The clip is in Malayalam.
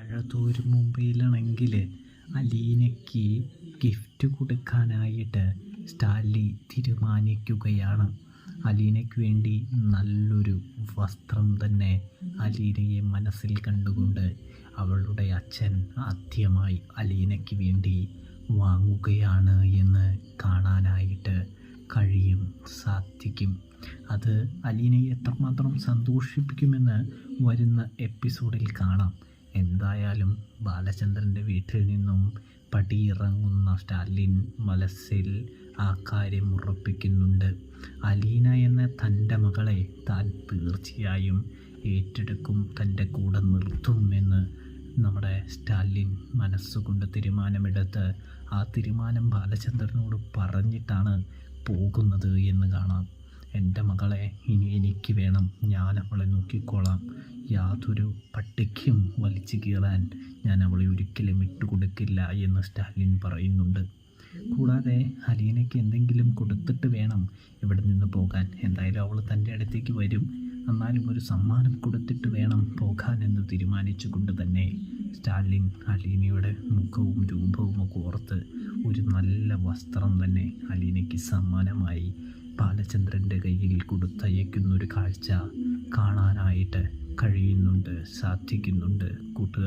വാഴത്തോർ മുംബൈയിലാണെങ്കിൽ അലീനയ്ക്ക് ഗിഫ്റ്റ് കൊടുക്കാനായിട്ട് സ്റ്റാൻലി തീരുമാനിക്കുകയാണ്. അലീനയ്ക്ക് വേണ്ടി നല്ലൊരു വസ്ത്രം തന്നെ അലീനയെ മനസ്സിൽ കണ്ടുകൊണ്ട് അവളുടെ അച്ഛൻ ആദ്യമായി അലീനയ്ക്ക് വേണ്ടി വാങ്ങുകയാണ് എന്ന് കാണാനായിട്ട് സാധിക്കും. അത് അലീനയെ എത്രമാത്രം സന്തോഷിപ്പിക്കുമെന്ന് വരുന്ന എപ്പിസോഡിൽ കാണാം. എന്തായാലും ബാലചന്ദ്രൻ്റെ വീട്ടിൽ നിന്നും പടിയിറങ്ങുന്ന സ്റ്റാലിൻ മനസ്സിൽ ആ കാര്യം ഉറപ്പിക്കുന്നുണ്ട്. അലീന എന്ന തൻ്റെ മകളെ താൻ തീർച്ചയായും ഏറ്റെടുക്കും, തൻ്റെ കൂടെ നിർത്തും എന്ന് നമ്മുടെ സ്റ്റാലിൻ മനസ്സുകൊണ്ട് തീരുമാനമെടുത്ത് ആ തീരുമാനം ബാലചന്ദ്രനോട് പറഞ്ഞിട്ടാണ് പോകുന്നത് എന്ന് കാണാം. എൻ്റെ മകളെ ഇനി എനിക്ക് വേണം, ഞാൻ അവളെ നോക്കിക്കോളാം, യാതൊരു പട്ടിക്കും വലിച്ചു കീറാൻ ഞാൻ അവളെ ഒരിക്കലും ഇട്ടുകൊടുക്കില്ല എന്ന് സ്റ്റാലിൻ പറയുന്നുണ്ട്. കൂടാതെ അലീനയ്ക്ക് എന്തെങ്കിലും കൊടുത്തിട്ട് വേണം ഇവിടെ നിന്ന് പോകാൻ. എന്തായാലും അവൾ തൻ്റെ അടുത്തേക്ക് വരും, എന്നാലും ഒരു സമ്മാനം കൊടുത്തിട്ട് വേണം പോകാൻ എന്ന് തീരുമാനിച്ചുകൊണ്ട് തന്നെ സ്റ്റാലിൻ അലീനയുടെ മുഖവും രൂപവും ഒക്കെ ഓർത്ത് ഒരു നല്ല വസ്ത്രം തന്നെ അലീനയ്ക്ക് സമ്മാനമായി ബാലചന്ദ്രൻ്റെ കയ്യിൽ കൊടുത്തയക്കുന്നൊരു കാഴ്ച കാണാനായിട്ട് സാധിക്കുന്നുണ്ട് കൂട്ടുകാർ.